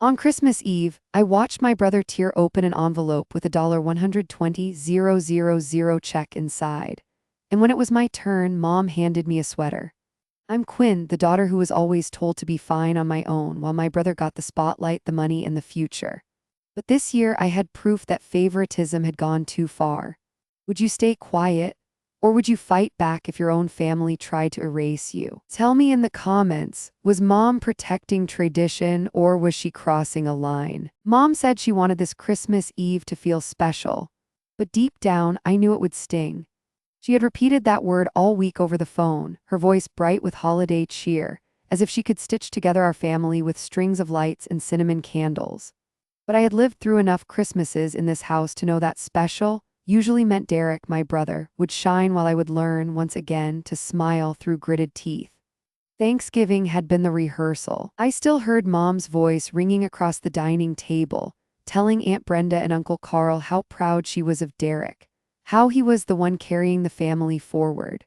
On Christmas Eve, I watched my brother tear open an envelope with a $120,000 check inside. And when it was my turn, Mom handed me a sweater. I'm Quinn, the daughter who was always told to be fine on my own, while my brother got the spotlight, the money, and the future. But this year, I had proof that favoritism had gone too far. Would you stay quiet? Or would you fight back if your own family tried to erase you? Tell me in the comments, was Mom protecting tradition or was she crossing a line? Mom said she wanted this Christmas Eve to feel special. But deep down, I knew it would sting. She had repeated that word all week over the phone, her voice bright with holiday cheer, as if she could stitch together our family with strings of lights and cinnamon candles. But I had lived through enough Christmases in this house to know that special usually meant Derek, my brother, would shine while I would learn once again to smile through gritted teeth. Thanksgiving had been the rehearsal. I still heard Mom's voice ringing across the dining table, telling Aunt Brenda and Uncle Carl how proud she was of Derek, how he was the one carrying the family forward.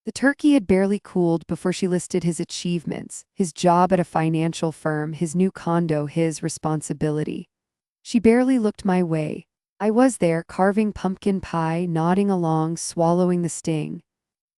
The turkey had barely cooled before she listed his achievements, his job at a financial firm, his new condo, his responsibility. She barely looked my way. I was there, carving pumpkin pie, nodding along, swallowing the sting.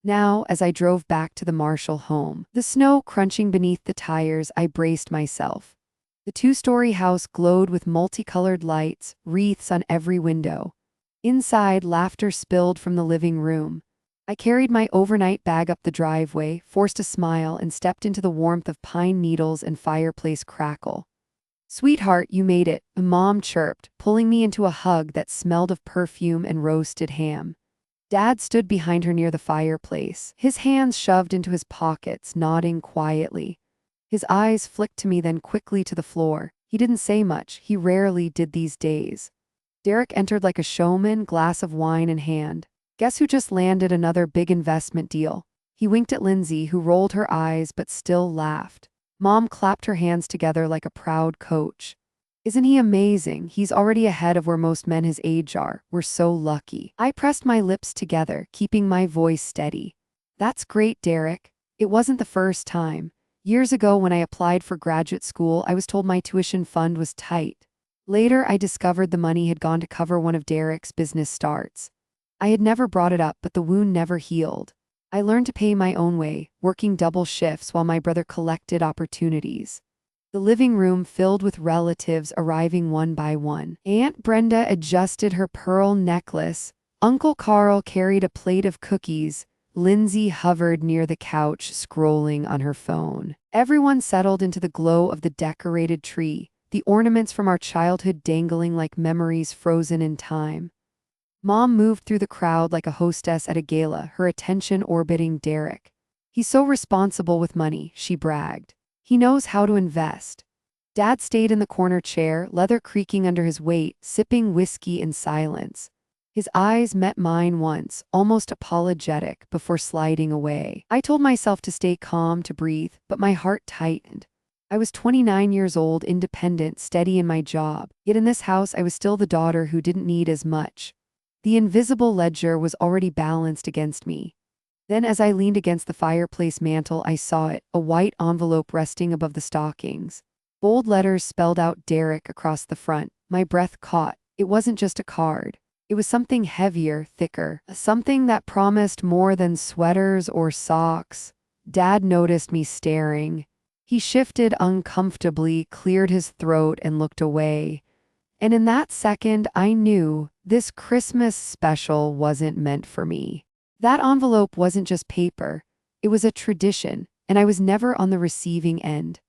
Now, as I drove back to the Marshall home, the snow crunching beneath the tires, I braced myself. The two-story house glowed with multicolored lights, wreaths on every window. Inside, laughter spilled from the living room. I carried my overnight bag up the driveway, forced a smile, and stepped into the warmth of pine needles and fireplace crackle. "Sweetheart, you made it," Mom chirped, pulling me into a hug that smelled of perfume and roasted ham. Dad stood behind her near the fireplace, his hands shoved into his pockets, nodding quietly. His eyes flicked to me, then quickly to the floor. He didn't say much, he rarely did these days. Derek entered like a showman, glass of wine in hand. "Guess who just landed another big investment deal?" He winked at Lindsay, who rolled her eyes but still laughed. Mom clapped her hands together like a proud coach. "Isn't he amazing? He's already ahead of where most men his age are. We're so lucky." I pressed my lips together, keeping my voice steady. "That's great, Derek. It wasn't the first time. Years ago when I applied for graduate school, I was told my tuition fund was tight. Later, I discovered the money had gone to cover one of Derek's business starts. I had never brought it up, but the wound never healed. I learned to pay my own way, working double shifts while my brother collected opportunities. The living room filled with relatives arriving one by one. Aunt Brenda adjusted her pearl necklace. Uncle Carl carried a plate of cookies. Lindsay hovered near the couch, scrolling on her phone. Everyone settled into the glow of the decorated tree, the ornaments from our childhood dangling like memories frozen in time. Mom moved through the crowd like a hostess at a gala, her attention orbiting Derek. "He's so responsible with money," she bragged. "He knows how to invest." Dad stayed in the corner chair, leather creaking under his weight, sipping whiskey in silence. His eyes met mine once, almost apologetic, before sliding away. I told myself to stay calm, to breathe, but my heart tightened. I was 29 years old, independent, steady in my job. Yet in this house, I was still the daughter who didn't need as much. The invisible ledger was already balanced against me. Then as I leaned against the fireplace mantel, I saw it, a white envelope resting above the stockings. Bold letters spelled out Derek across the front. My breath caught. It wasn't just a card. It was something heavier, thicker, something that promised more than sweaters or socks. Dad noticed me staring. He shifted uncomfortably, cleared his throat, and looked away. And in that second, I knew this Christmas special wasn't meant for me. That envelope wasn't just paper. It was a tradition, and I was never on the receiving end.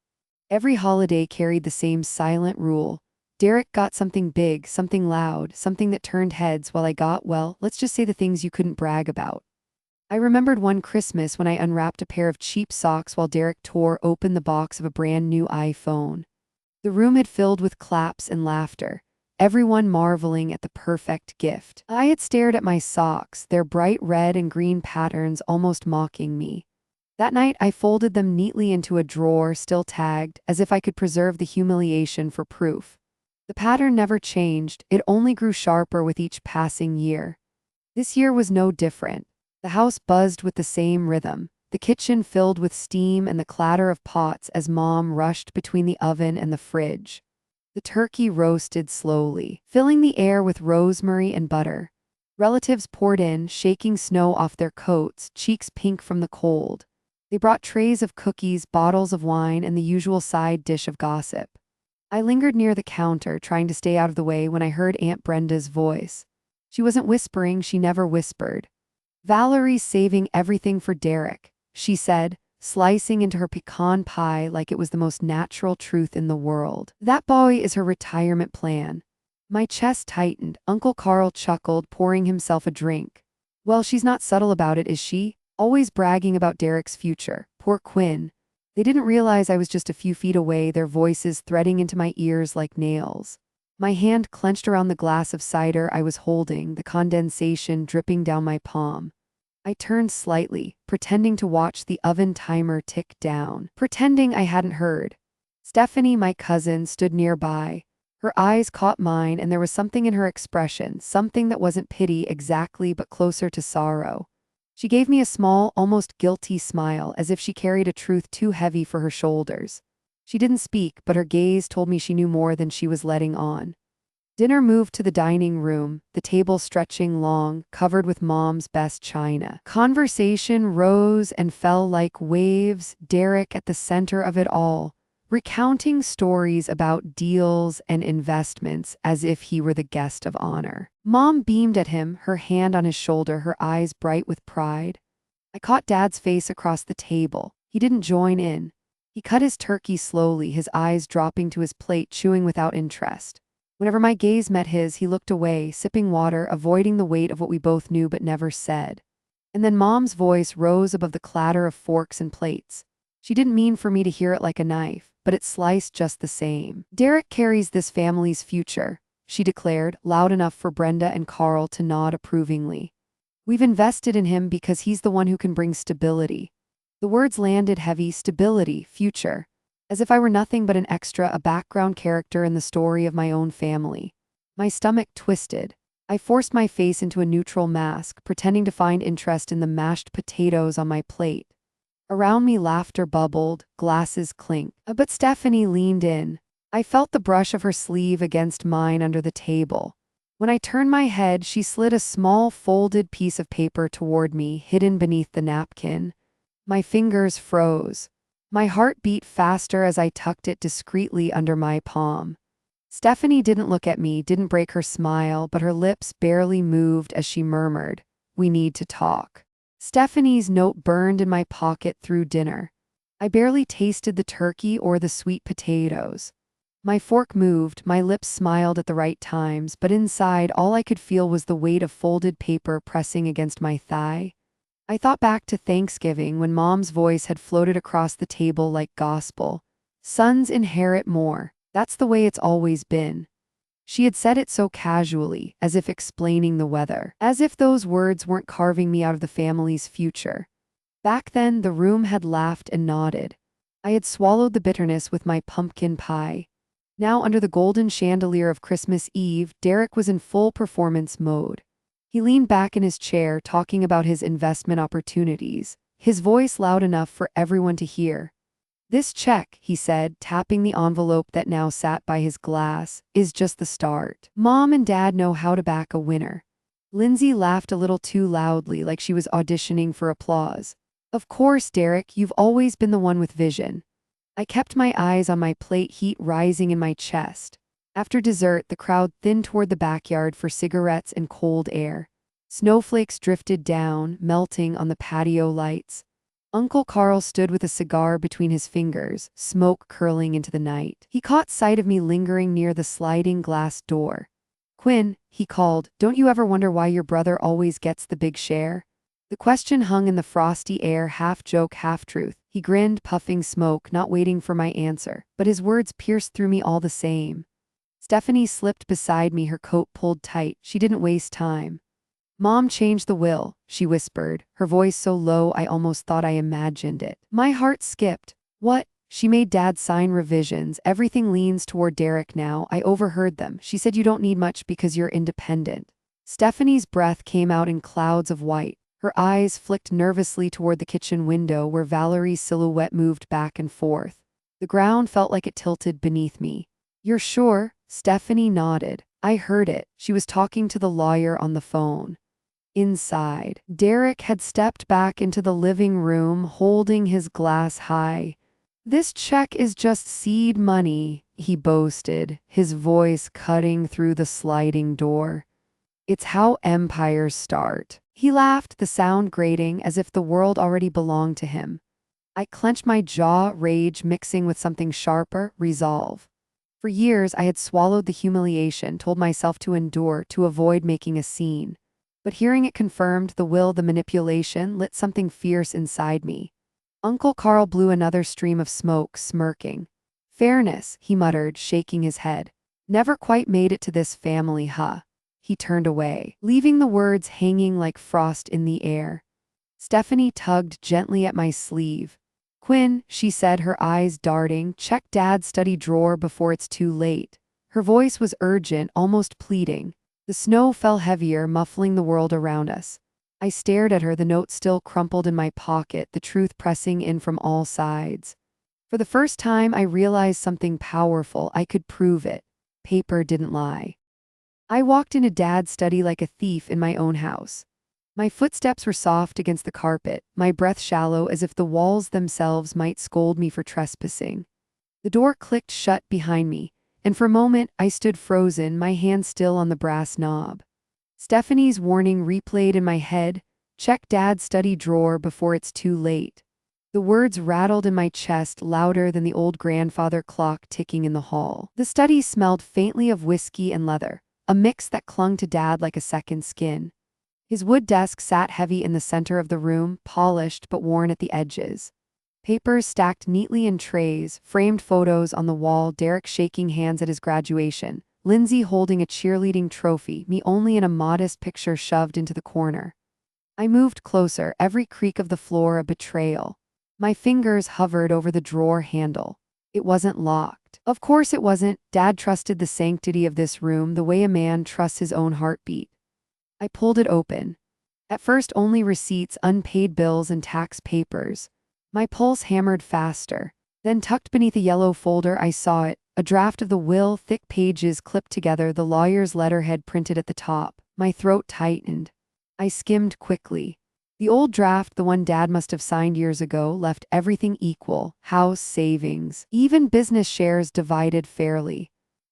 Every holiday carried the same silent rule. Derek got something big, something loud, something that turned heads, while I got, well, let's just say the things you couldn't brag about. I remembered one Christmas when I unwrapped a pair of cheap socks while Derek tore open the box of a brand new iPhone. The room had filled with claps and laughter, everyone marveling at the perfect gift. I had stared at my socks, their bright red and green patterns almost mocking me. That night, I folded them neatly into a drawer, still tagged, as if I could preserve the humiliation for proof. The pattern never changed, it only grew sharper with each passing year. This year was no different. The house buzzed with the same rhythm, the kitchen filled with steam and the clatter of pots as Mom rushed between the oven and the fridge. The turkey roasted slowly, filling the air with rosemary and butter. Relatives poured in, shaking snow off their coats, cheeks pink from the cold. They brought trays of cookies, bottles of wine, and the usual side dish of gossip. I lingered near the counter, trying to stay out of the way, when I heard Aunt Brenda's voice. She wasn't whispering, she never whispered. "Valerie's saving everything for Derek," she said, slicing into her pecan pie like it was the most natural truth in the world. "That boy is her retirement plan." My chest tightened. Uncle Carl chuckled, pouring himself a drink. "Well, she's not subtle about it, is she? Always bragging about Derek's future. Poor Quinn." They didn't realize I was just a few feet away, their voices threading into my ears like nails. My hand clenched around the glass of cider I was holding, the condensation dripping down my palm. I turned slightly, pretending to watch the oven timer tick down, pretending I hadn't heard. Stephanie, my cousin, stood nearby. Her eyes caught mine, and there was something in her expression, something that wasn't pity exactly, but closer to sorrow. She gave me a small, almost guilty smile, as if she carried a truth too heavy for her shoulders. She didn't speak, but her gaze told me she knew more than she was letting on. Dinner moved to the dining room, the table stretching long, covered with Mom's best china. Conversation rose and fell like waves, Derek at the center of it all, recounting stories about deals and investments as if he were the guest of honor. Mom beamed at him, her hand on his shoulder, her eyes bright with pride. I caught Dad's face across the table. He didn't join in. He cut his turkey slowly, his eyes dropping to his plate, chewing without interest. Whenever my gaze met his, he looked away, sipping water, avoiding the weight of what we both knew but never said. And then Mom's voice rose above the clatter of forks and plates. She didn't mean for me to hear it like a knife, but it sliced just the same. "Derek carries this family's future," she declared, loud enough for Brenda and Carl to nod approvingly. "We've invested in him because he's the one who can bring stability." The words landed heavy: stability, future. As if I were nothing but an extra, a background character in the story of my own family. My stomach twisted. I forced my face into a neutral mask, pretending to find interest in the mashed potatoes on my plate. Around me, laughter bubbled, glasses clinked. But Stephanie leaned in. I felt the brush of her sleeve against mine under the table. When I turned my head, she slid a small folded piece of paper toward me, hidden beneath the napkin. My fingers froze. My heart beat faster as I tucked it discreetly under my palm. Stephanie didn't look at me, didn't break her smile, but her lips barely moved as she murmured, "We need to talk." Stephanie's note burned in my pocket through dinner. I barely tasted the turkey or the sweet potatoes. My fork moved, my lips smiled at the right times, but inside all I could feel was the weight of folded paper pressing against my thigh. I thought back to Thanksgiving when Mom's voice had floated across the table like gospel. "Sons inherit more. That's the way it's always been." She had said it so casually, as if explaining the weather, as if those words weren't carving me out of the family's future. Back then, the room had laughed and nodded. I had swallowed the bitterness with my pumpkin pie. Now, under the golden chandelier of Christmas Eve, Derek was in full performance mode. He leaned back in his chair, talking about his investment opportunities, his voice loud enough for everyone to hear. "This check," he said, tapping the envelope that now sat by his glass, "is just the start. Mom and Dad know how to back a winner." Lindsay laughed a little too loudly, like she was auditioning for applause. "Of course, Derek, you've always been the one with vision." I kept my eyes on my plate, heat rising in my chest. After dessert, the crowd thinned toward the backyard for cigarettes and cold air. Snowflakes drifted down, melting on the patio lights. Uncle Carl stood with a cigar between his fingers, smoke curling into the night. He caught sight of me lingering near the sliding glass door. "Quinn," he called, "don't you ever wonder why your brother always gets the big share?" The question hung in the frosty air, half joke, half truth. He grinned, puffing smoke, not waiting for my answer, but his words pierced through me all the same. Stephanie slipped beside me, her coat pulled tight. She didn't waste time. "Mom changed the will," she whispered, her voice so low I almost thought I imagined it. My heart skipped. "What?" "She made Dad sign revisions. Everything leans toward Derek now. I overheard them. She said you don't need much because you're independent." Stephanie's breath came out in clouds of white. Her eyes flicked nervously toward the kitchen window where Valerie's silhouette moved back and forth. The ground felt like it tilted beneath me. "You're sure?" Stephanie nodded. "I heard it." She was talking to the lawyer on the phone. Inside, Derek had stepped back into the living room holding his glass high. "This check is just seed money," he boasted, his voice cutting through the sliding door. "It's how empires start." He laughed, the sound grating as if the world already belonged to him. I clenched my jaw, rage mixing with something sharper, resolve. For years I had swallowed the humiliation, told myself to endure, to avoid making a scene. But hearing it confirmed the will, the manipulation, lit something fierce inside me. Uncle Carl blew another stream of smoke, smirking. "Fairness," he muttered, shaking his head. "Never quite made it to this family, huh?" He turned away, leaving the words hanging like frost in the air. Stephanie tugged gently at my sleeve. "Quinn," she said, her eyes darting, "check Dad's study drawer before it's too late." Her voice was urgent, almost pleading. The snow fell heavier, muffling the world around us. I stared at her, the note still crumpled in my pocket, the truth pressing in from all sides. For the first time, I realized something powerful. I could prove it. Paper didn't lie. I walked into Dad's study like a thief in my own house. My footsteps were soft against the carpet, my breath shallow as if the walls themselves might scold me for trespassing. The door clicked shut behind me, and for a moment I stood frozen, my hand still on the brass knob. Stephanie's warning replayed in my head, "Check Dad's study drawer before it's too late." The words rattled in my chest louder than the old grandfather clock ticking in the hall. The study smelled faintly of whiskey and leather, a mix that clung to Dad like a second skin. His wood desk sat heavy in the center of the room, polished but worn at the edges. Papers stacked neatly in trays, framed photos on the wall, Derek shaking hands at his graduation, Lindsay holding a cheerleading trophy, me only in a modest picture shoved into the corner. I moved closer, every creak of the floor a betrayal. My fingers hovered over the drawer handle. It wasn't locked. Of course it wasn't. Dad trusted the sanctity of this room the way a man trusts his own heartbeat. I pulled it open. At first only receipts, unpaid bills, and tax papers. My pulse hammered faster. Then tucked beneath a yellow folder I saw it, a draft of the will, thick pages clipped together, the lawyer's letterhead printed at the top. My throat tightened. I skimmed quickly. The old draft, the one Dad must have signed years ago, left everything equal, house, savings, even business shares divided fairly.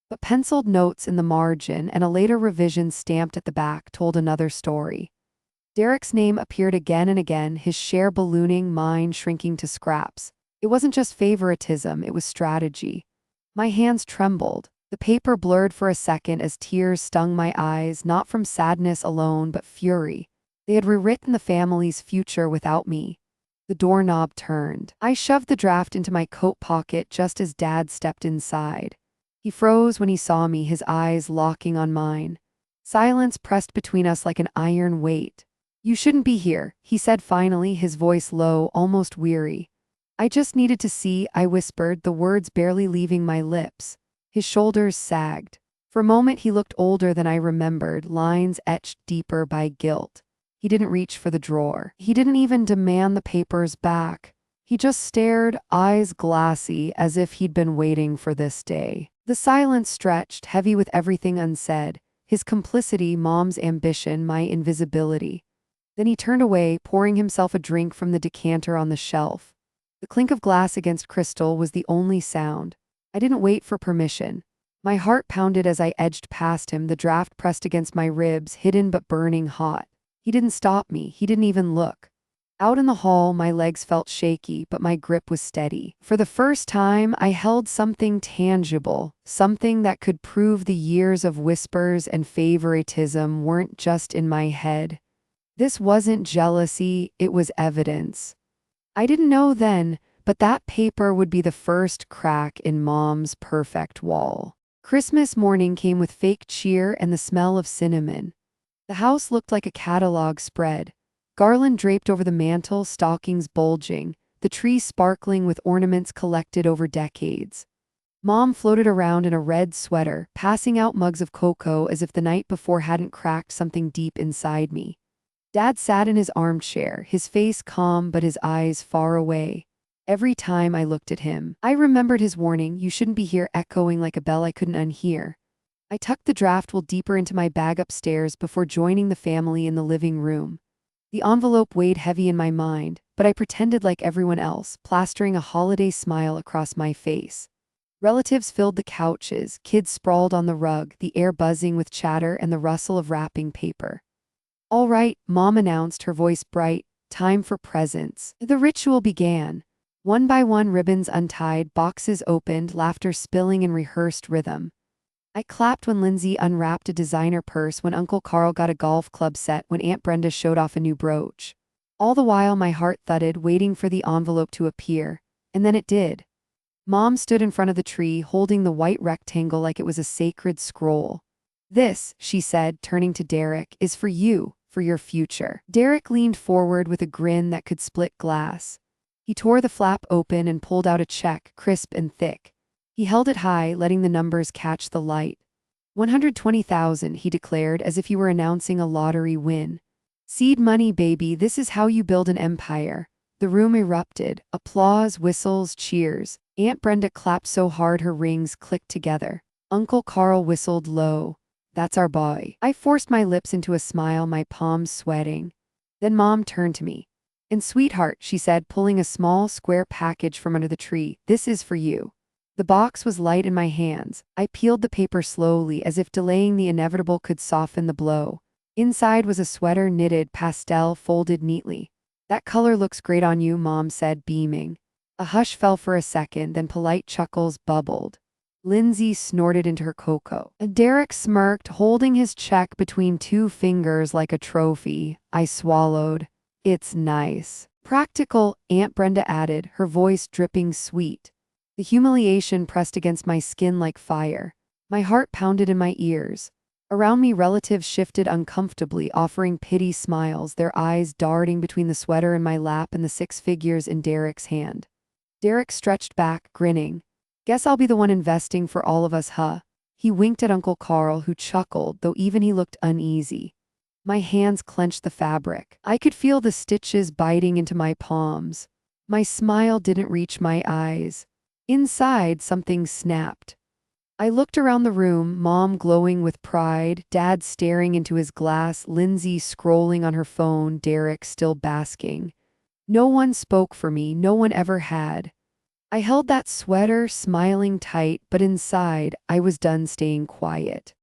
But penciled notes in the margin and a later revision stamped at the back told another story. Derek's name appeared again and again, his share ballooning, mine shrinking to scraps. It wasn't just favoritism, it was strategy. My hands trembled. The paper blurred for a second as tears stung my eyes, not from sadness alone but fury. They had rewritten the family's future without me. The doorknob turned. I shoved the draft into my coat pocket just as Dad stepped inside. He froze when he saw me, his eyes locking on mine. Silence pressed between us like an iron weight. "You shouldn't be here," he said finally, his voice low, almost weary. "I just needed to see," I whispered, the words barely leaving my lips. His shoulders sagged. For a moment he looked older than I remembered, lines etched deeper by guilt. He didn't reach for the drawer. He didn't even demand the papers back. He just stared, eyes glassy, as if he'd been waiting for this day. The silence stretched, heavy with everything unsaid, his complicity, Mom's ambition, my invisibility. Then he turned away, pouring himself a drink from the decanter on the shelf. The clink of glass against crystal was the only sound. I didn't wait for permission. My heart pounded as I edged past him, the draft pressed against my ribs, hidden but burning hot. He didn't stop me, he didn't even look. Out in the hall, my legs felt shaky, but my grip was steady. For the first time, I held something tangible, something that could prove the years of whispers and favoritism weren't just in my head. This wasn't jealousy, it was evidence. I didn't know then, but that paper would be the first crack in Mom's perfect wall. Christmas morning came with fake cheer and the smell of cinnamon. The house looked like a catalog spread. Garland draped over the mantel, stockings bulging, the tree sparkling with ornaments collected over decades. Mom floated around in a red sweater, passing out mugs of cocoa as if the night before hadn't cracked something deep inside me. Dad sat in his armchair, his face calm but his eyes far away. Every time I looked at him, I remembered his warning, "You shouldn't be here," echoing like a bell I couldn't unhear. I tucked the draft will deeper into my bag upstairs before joining the family in the living room. The envelope weighed heavy in my mind, but I pretended like everyone else, plastering a holiday smile across my face. Relatives filled the couches, kids sprawled on the rug, the air buzzing with chatter and the rustle of wrapping paper. "All right," Mom announced, her voice bright, "time for presents." The ritual began. One by one, ribbons untied, boxes opened, laughter spilling in rehearsed rhythm. I clapped when Lindsay unwrapped a designer purse, when Uncle Carl got a golf club set, when Aunt Brenda showed off a new brooch. All the while my heart thudded, waiting for the envelope to appear. And then it did. Mom stood in front of the tree, holding the white rectangle like it was a sacred scroll. "This," she said, turning to Derek, "is for you, for your future." Derek leaned forward with a grin that could split glass. He tore the flap open and pulled out a check, crisp and thick. He held it high, letting the numbers catch the light. 120,000, he declared, as if he were announcing a lottery win. "Seed money, baby, this is how you build an empire." The room erupted. Applause, whistles, cheers. Aunt Brenda clapped so hard her rings clicked together. Uncle Carl whistled low. "That's our boy." I forced my lips into a smile, my palms sweating. Then Mom turned to me. "And sweetheart," she said, pulling a small, square package from under the tree, "this is for you." The box was light in my hands. I peeled the paper slowly, as if delaying the inevitable could soften the blow. Inside was a sweater, knitted, pastel, folded neatly. "That color looks great on you," Mom said, beaming. A hush fell for a second, then polite chuckles bubbled. Lindsay snorted into her cocoa. Derek smirked, holding his check between two fingers like a trophy. I swallowed. "It's nice." "Practical," Aunt Brenda added, her voice dripping sweet. The humiliation pressed against my skin like fire. My heart pounded in my ears. Around me, relatives shifted uncomfortably, offering pity smiles, their eyes darting between the sweater in my lap and the 6 figures in Derek's hand. Derek stretched back, grinning. "Guess I'll be the one investing for all of us, huh?" He winked at Uncle Carl, who chuckled, though even he looked uneasy. My hands clenched the fabric. I could feel the stitches biting into my palms. My smile didn't reach my eyes. Inside, something snapped. I looked around the room, Mom glowing with pride, Dad staring into his glass, Lindsay scrolling on her phone, Derek still basking. No one spoke for me, no one ever had. I held that sweater, smiling tight, but inside, I was done staying quiet.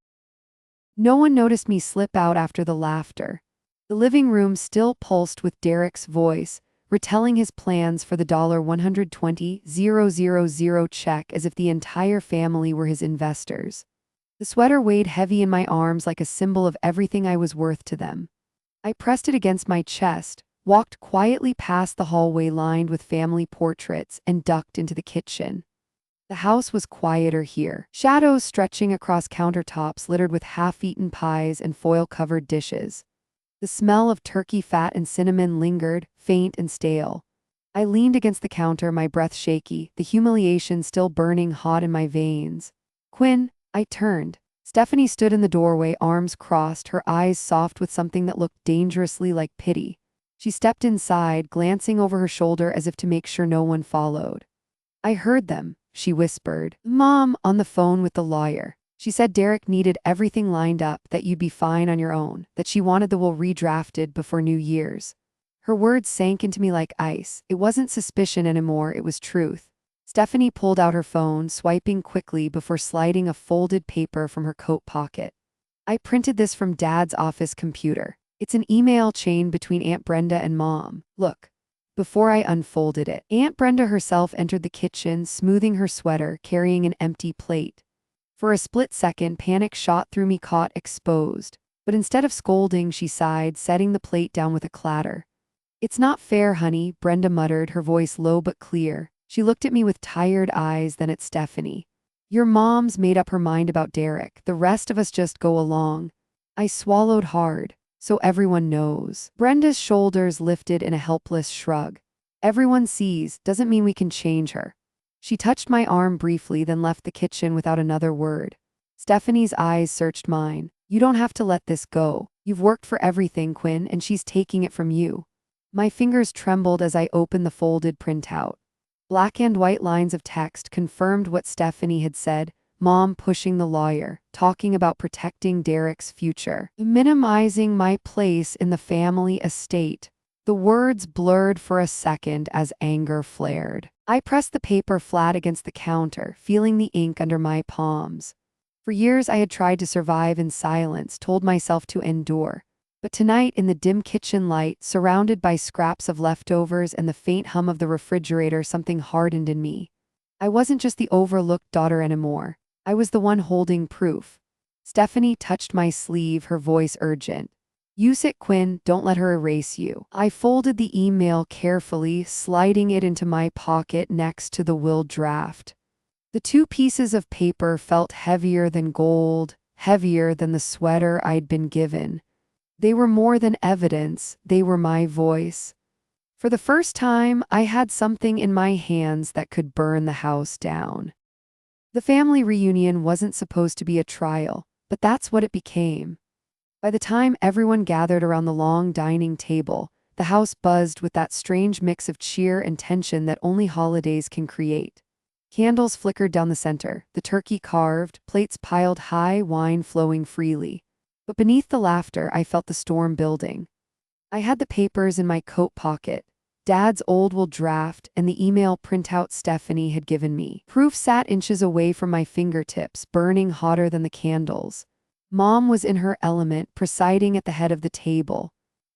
No one noticed me slip out after the laughter. The living room still pulsed with Derek's voice, retelling his plans for the $120,000 check as if the entire family were his investors. The sweater weighed heavy in my arms like a symbol of everything I was worth to them. I pressed it against my chest, walked quietly past the hallway lined with family portraits, and ducked into the kitchen. The house was quieter here, shadows stretching across countertops littered with half-eaten pies and foil-covered dishes. The smell of turkey fat and cinnamon lingered, faint and stale. I leaned against the counter, my breath shaky, the humiliation still burning hot in my veins. "Quinn," I turned. Stephanie stood in the doorway, arms crossed, her eyes soft with something that looked dangerously like pity. She stepped inside, glancing over her shoulder as if to make sure no one followed. "I heard them," she whispered. "Mom, on the phone with the lawyer. She said Derek needed everything lined up, that you'd be fine on your own, that she wanted the will redrafted before New Year's." Her words sank into me like ice. It wasn't suspicion anymore, it was truth. Stephanie pulled out her phone, swiping quickly before sliding a folded paper from her coat pocket. "I printed this from Dad's office computer. It's an email chain between Aunt Brenda and Mom. Look." Before I unfolded it, Aunt Brenda herself entered the kitchen, smoothing her sweater, carrying an empty plate. For a split second, panic shot through me, caught exposed. But instead of scolding, she sighed, setting the plate down with a clatter. "It's not fair, honey," Brenda muttered, her voice low but clear. She looked at me with tired eyes, then at Stephanie. "Your mom's made up her mind about Derek. The rest of us just go along." I swallowed hard. "So everyone knows." Brenda's shoulders lifted in a helpless shrug. "Everyone sees, doesn't mean we can change her." She touched my arm briefly, then left the kitchen without another word. Stephanie's eyes searched mine. "You don't have to let this go. You've worked for everything, Quinn, and she's taking it from you." My fingers trembled as I opened the folded printout. Black and white lines of text confirmed what Stephanie had said. Mom pushing the lawyer, talking about protecting Derek's future, minimizing my place in the family estate. The words blurred for a second as anger flared. I pressed the paper flat against the counter, feeling the ink under my palms. For years I had tried to survive in silence, told myself to endure. But tonight, in the dim kitchen light, surrounded by scraps of leftovers and the faint hum of the refrigerator, something hardened in me. I wasn't just the overlooked daughter anymore. I was the one holding proof. Stephanie touched my sleeve, her voice urgent. "Use it, Quinn, don't let her erase you." I folded the email carefully, sliding it into my pocket next to the will draft. The 2 pieces of paper felt heavier than gold, heavier than the sweater I'd been given. They were more than evidence, they were my voice. For the first time, I had something in my hands that could burn the house down. The family reunion wasn't supposed to be a trial, but that's what it became. By the time everyone gathered around the long dining table, the house buzzed with that strange mix of cheer and tension that only holidays can create. Candles flickered down the center, the turkey carved, plates piled high, wine flowing freely. But beneath the laughter, I felt the storm building. I had the papers in my coat pocket, Dad's old will draft, and the email printout Stephanie had given me. Proof sat inches away from my fingertips, burning hotter than the candles. Mom was in her element, presiding at the head of the table.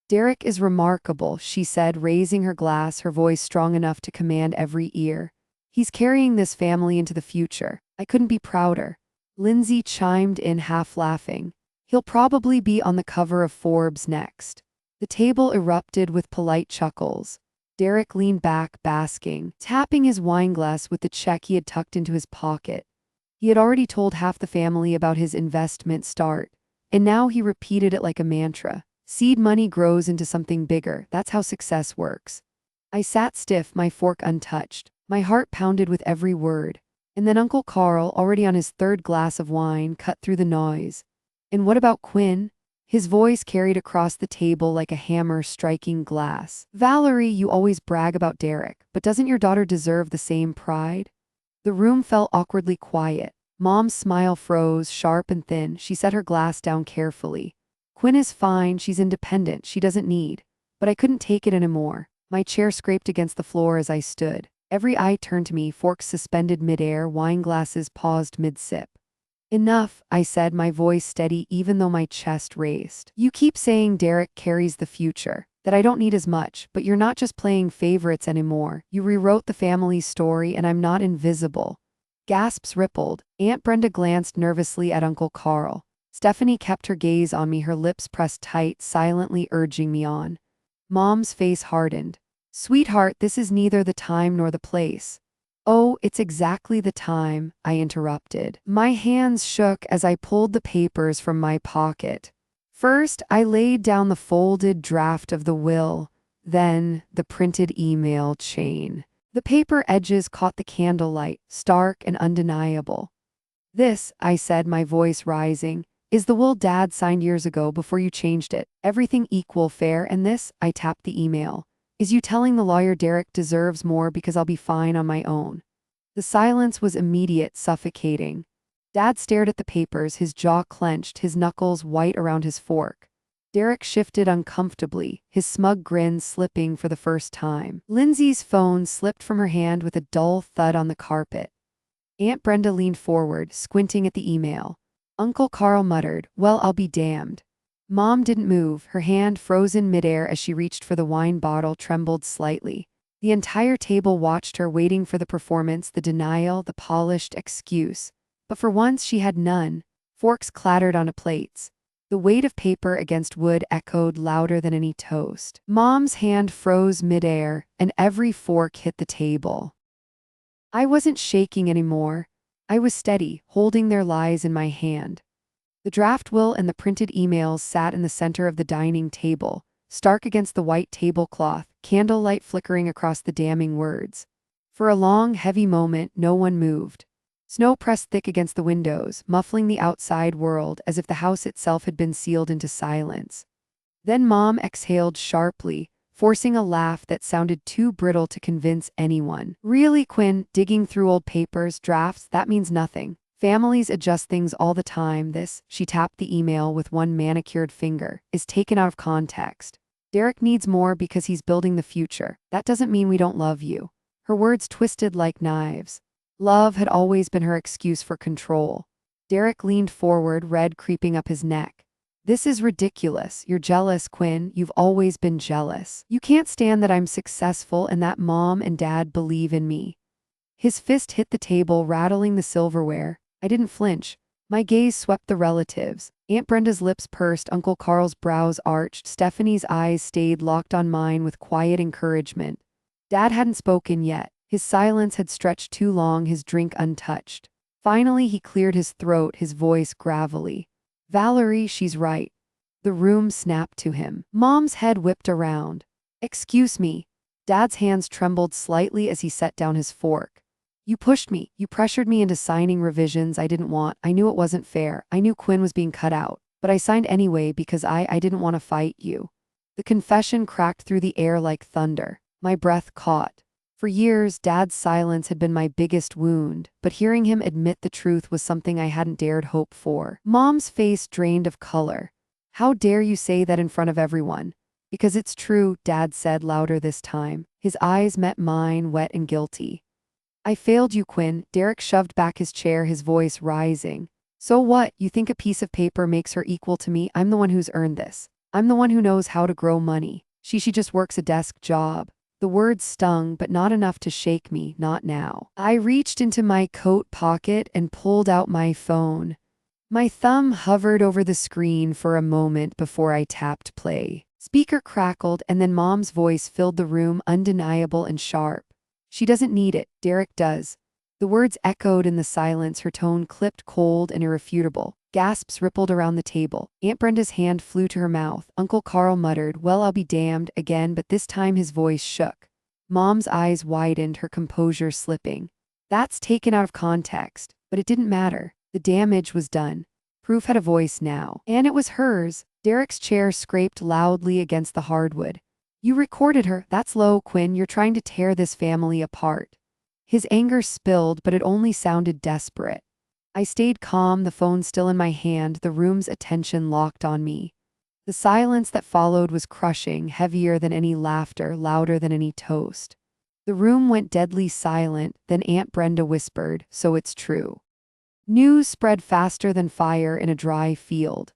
"Derek is remarkable," she said, raising her glass, her voice strong enough to command every ear. "He's carrying this family into the future. I couldn't be prouder." Lindsay chimed in, half laughing. "He'll probably be on the cover of Forbes next." The table erupted with polite chuckles. Derek leaned back, basking, tapping his wineglass with the check he had tucked into his pocket. He had already told half the family about his investment start, and now he repeated it like a mantra. Seed money grows into something bigger. That's how success works. I sat stiff, my fork untouched. My heart pounded with every word. And then Uncle Carl, already on his 3rd glass of wine, cut through the noise. "And what about Quinn?" His voice carried across the table like a hammer striking glass. "Valerie, you always brag about Derek, but doesn't your daughter deserve the same pride?" The room fell awkwardly quiet. Mom's smile froze, sharp and thin. She set her glass down carefully. "Quinn is fine, she's independent, she doesn't need." But I couldn't take it anymore. My chair scraped against the floor as I stood. Every eye turned to me, forks suspended midair, wine glasses paused mid-sip. "Enough," I said, my voice steady even though my chest raced. "You keep saying Derek carries the future, that I don't need as much, but you're not just playing favorites anymore. You rewrote the family's story and I'm not invisible." Gasps rippled. Aunt Brenda glanced nervously at Uncle Carl. Stephanie kept her gaze on me, her lips pressed tight, silently urging me on. Mom's face hardened. "Sweetheart, this is neither the time nor the place." "Oh, it's exactly the time," I interrupted. My hands shook as I pulled the papers from my pocket. First, I laid down the folded draft of the will, then the printed email chain. The paper edges caught the candlelight, stark and undeniable. "This," I said, my voice rising, "is the will Dad signed years ago before you changed it. Everything equal, fair, and this," I tapped the email, "is you telling the lawyer Derek deserves more because I'll be fine on my own." The silence was immediate, suffocating. Dad stared at the papers, his jaw clenched, his knuckles white around his fork. Derek shifted uncomfortably, his smug grin slipping for the first time. Lindsay's phone slipped from her hand with a dull thud on the carpet. Aunt Brenda leaned forward, squinting at the email. Uncle Carl muttered, "Well, I'll be damned." Mom didn't move, her hand frozen midair as she reached for the wine bottle trembled slightly. The entire table watched her, waiting for the performance, the denial, the polished excuse. But for once she had none. Forks clattered onto plates. The weight of paper against wood echoed louder than any toast. Mom's hand froze midair, and every fork hit the table. I wasn't shaking anymore. I was steady, holding their lies in my hand. The draft will and the printed emails sat in the center of the dining table, stark against the white tablecloth, candlelight flickering across the damning words. For a long, heavy moment, no one moved. Snow pressed thick against the windows, muffling the outside world as if the house itself had been sealed into silence. Then Mom exhaled sharply, forcing a laugh that sounded too brittle to convince anyone. Really, Quinn, digging through old papers, drafts, that means nothing. Families adjust things all the time. This, she tapped the email with one manicured finger, is taken out of context. Derek needs more because he's building the future. That doesn't mean we don't love you. Her words twisted like knives. Love had always been her excuse for control. Derek leaned forward, red creeping up his neck. This is ridiculous. You're jealous, Quinn. You've always been jealous. You can't stand that I'm successful and that Mom and Dad believe in me. His fist hit the table, rattling the silverware. I didn't flinch. My gaze swept the relatives. Aunt Brenda's lips pursed, Uncle Carl's brows arched, Stephanie's eyes stayed locked on mine with quiet encouragement. Dad hadn't spoken yet. His silence had stretched too long, his drink untouched. Finally, he cleared his throat, his voice gravelly. Valerie, she's right. The room snapped to him. Mom's head whipped around. Excuse me. Dad's hands trembled slightly as he set down his fork. You pushed me. You pressured me into signing revisions I didn't want. I knew it wasn't fair. I knew Quinn was being cut out. But I signed anyway because I didn't want to fight you. The confession cracked through the air like thunder. My breath caught. For years, Dad's silence had been my biggest wound, but hearing him admit the truth was something I hadn't dared hope for. Mom's face drained of color. How dare you say that in front of everyone? Because it's true, Dad said louder this time. His eyes met mine, wet and guilty. I failed you, Quinn. Derek shoved back his chair, his voice rising. So what? You think a piece of paper makes her equal to me? I'm the one who's earned this. I'm the one who knows how to grow money. She just works a desk job. The words stung, but not enough to shake me, not now. I reached into my coat pocket and pulled out my phone. My thumb hovered over the screen for a moment before I tapped play. Speaker crackled, and then Mom's voice filled the room, undeniable and sharp. She doesn't need it, Derek does. The words echoed in the silence, her tone clipped, cold and irrefutable. Gasps rippled around the table. Aunt Brenda's hand flew to her mouth. Uncle Carl muttered, "Well, I'll be damned," again, but this time his voice shook. Mom's eyes widened, her composure slipping. That's taken out of context, but it didn't matter. The damage was done. Proof had a voice now, and it was hers. Derek's chair scraped loudly against the hardwood. You recorded her. That's low, Quinn. You're trying to tear this family apart. His anger spilled, but it only sounded desperate. I stayed calm, the phone still in my hand, the room's attention locked on me. The silence that followed was crushing, heavier than any laughter, louder than any toast. The room went deadly silent, then Aunt Brenda whispered, "So it's true." News spread faster than fire in a dry field.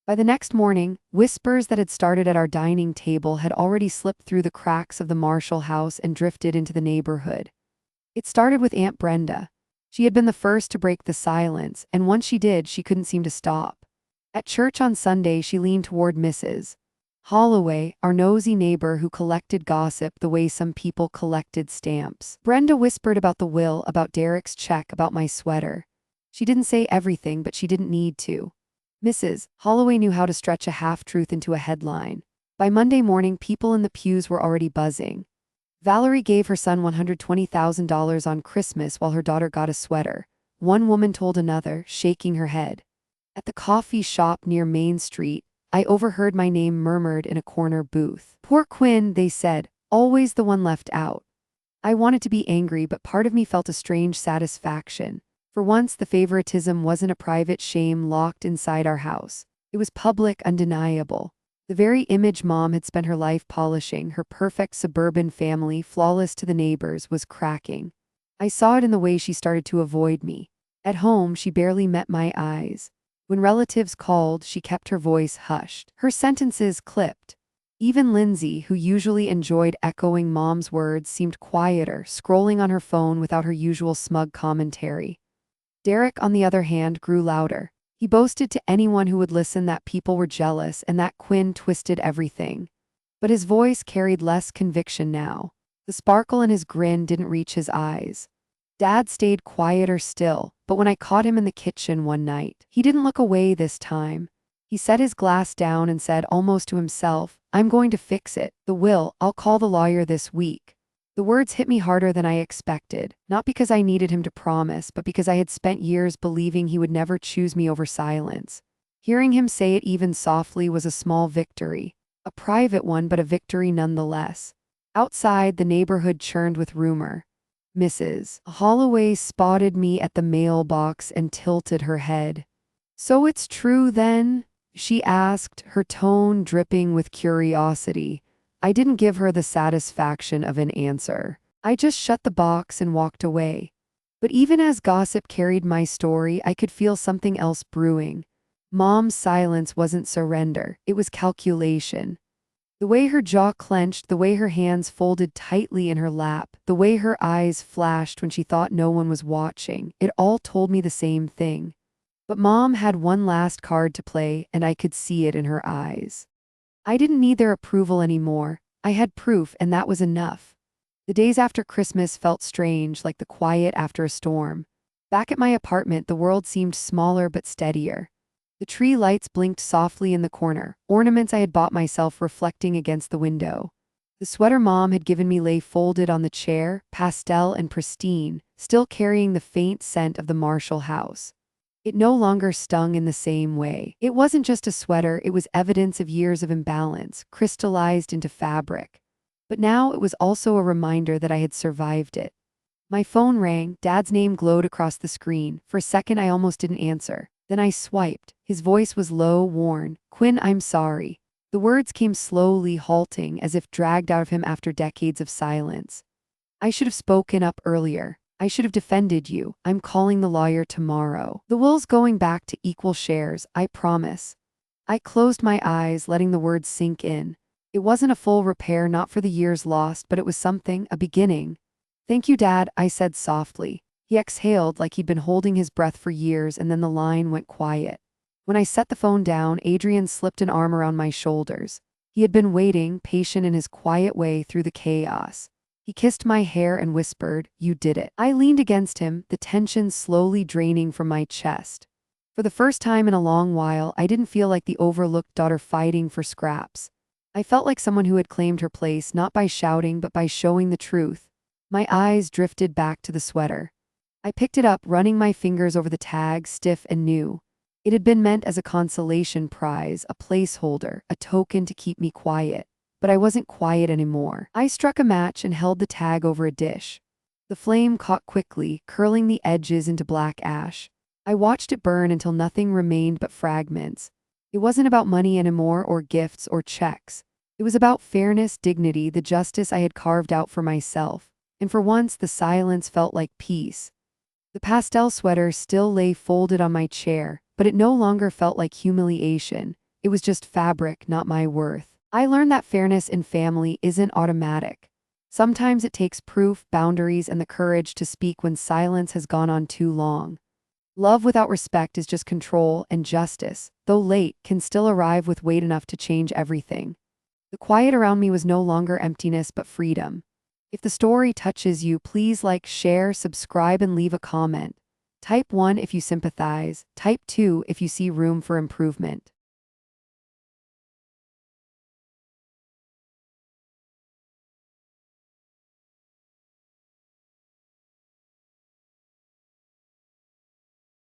By the next morning, whispers that had started at our dining table had already slipped through the cracks of the Marshall house and drifted into the neighborhood. It started with Aunt Brenda. She had been the first to break the silence, and once she did, she couldn't seem to stop. At church on Sunday, she leaned toward Mrs. Holloway, our nosy neighbor who collected gossip the way some people collected stamps. Brenda whispered about the will, about Derek's check, about my sweater. She didn't say everything, but she didn't need to. Mrs. Holloway knew how to stretch a half-truth into a headline. By Monday morning, people in the pews were already buzzing. Valerie gave her son $120,000 on Christmas while her daughter got a sweater. One woman told another, shaking her head. At the coffee shop near Main Street, I overheard my name murmured in a corner booth. Poor Quinn, they said, always the one left out. I wanted to be angry, but part of me felt a strange satisfaction. For once, the favoritism wasn't a private shame locked inside our house. It was public, undeniable. The very image Mom had spent her life polishing, her perfect suburban family, flawless to the neighbors, was cracking. I saw it in the way she started to avoid me. At home, she barely met my eyes. When relatives called, she kept her voice hushed. Her sentences clipped. Even Lindsay, who usually enjoyed echoing Mom's words, seemed quieter, scrolling on her phone without her usual smug commentary. Derek, on the other hand, grew louder. He boasted to anyone who would listen that people were jealous and that Quinn twisted everything. But his voice carried less conviction now. The sparkle in his grin didn't reach his eyes. Dad stayed quieter still, but when I caught him in the kitchen one night, he didn't look away this time. He set his glass down and said almost to himself, "I'm going to fix it. The will, I'll call the lawyer this week." The words hit me harder than I expected, not because I needed him to promise, but because I had spent years believing he would never choose me over silence. Hearing him say it even softly was a small victory. A private one, but a victory nonetheless. Outside, the neighborhood churned with rumor. Mrs. Holloway spotted me at the mailbox and tilted her head. "So it's true then?" she asked, her tone dripping with curiosity. I didn't give her the satisfaction of an answer. I just shut the box and walked away. But even as gossip carried my story, I could feel something else brewing. Mom's silence wasn't surrender, it was calculation. The way her jaw clenched, the way her hands folded tightly in her lap, the way her eyes flashed when she thought no one was watching, it all told me the same thing. But Mom had one last card to play, and I could see it in her eyes. I didn't need their approval anymore. I had proof, and that was enough. The days after Christmas felt strange, like the quiet after a storm. Back at my apartment, the world seemed smaller but steadier. The tree lights blinked softly in the corner, ornaments I had bought myself reflecting against the window. The sweater Mom had given me lay folded on the chair, pastel and pristine, still carrying the faint scent of the Marshall house. It no longer stung in the same way. It wasn't just a sweater, it was evidence of years of imbalance, crystallized into fabric. But now it was also a reminder that I had survived it. My phone rang, Dad's name glowed across the screen. For a second I almost didn't answer. Then I swiped. His voice was low, worn. "Quinn, I'm sorry." The words came slowly, halting, as if dragged out of him after decades of silence. "I should have spoken up earlier. I should have defended you. I'm calling the lawyer tomorrow. The will's going back to equal shares, I promise." I closed my eyes, letting the words sink in. It wasn't a full repair, not for the years lost, but it was something, a beginning. "Thank you, Dad," I said softly. He exhaled like he'd been holding his breath for years, and then the line went quiet. When I set the phone down, Adrian slipped an arm around my shoulders. He had been waiting, patient in his quiet way through the chaos. He kissed my hair and whispered, "You did it." I leaned against him, the tension slowly draining from my chest. For the first time in a long while, I didn't feel like the overlooked daughter fighting for scraps. I felt like someone who had claimed her place, not by shouting, but by showing the truth. My eyes drifted back to the sweater. I picked it up, running my fingers over the tag, stiff and new. It had been meant as a consolation prize, a placeholder, a token to keep me quiet. But I wasn't quiet anymore. I struck a match and held the tag over a dish. The flame caught quickly, curling the edges into black ash. I watched it burn until nothing remained but fragments. It wasn't about money anymore, or gifts, or checks. It was about fairness, dignity, the justice I had carved out for myself. And for once, the silence felt like peace. The pastel sweater still lay folded on my chair, but it no longer felt like humiliation. It was just fabric, not my worth. I learned that fairness in family isn't automatic. Sometimes it takes proof, boundaries, and the courage to speak when silence has gone on too long. Love without respect is just control, and justice, though late, can still arrive with weight enough to change everything. The quiet around me was no longer emptiness but freedom. If the story touches you, please like, share, subscribe, and leave a comment. Type 1 if you sympathize, type 2 if you see room for improvement.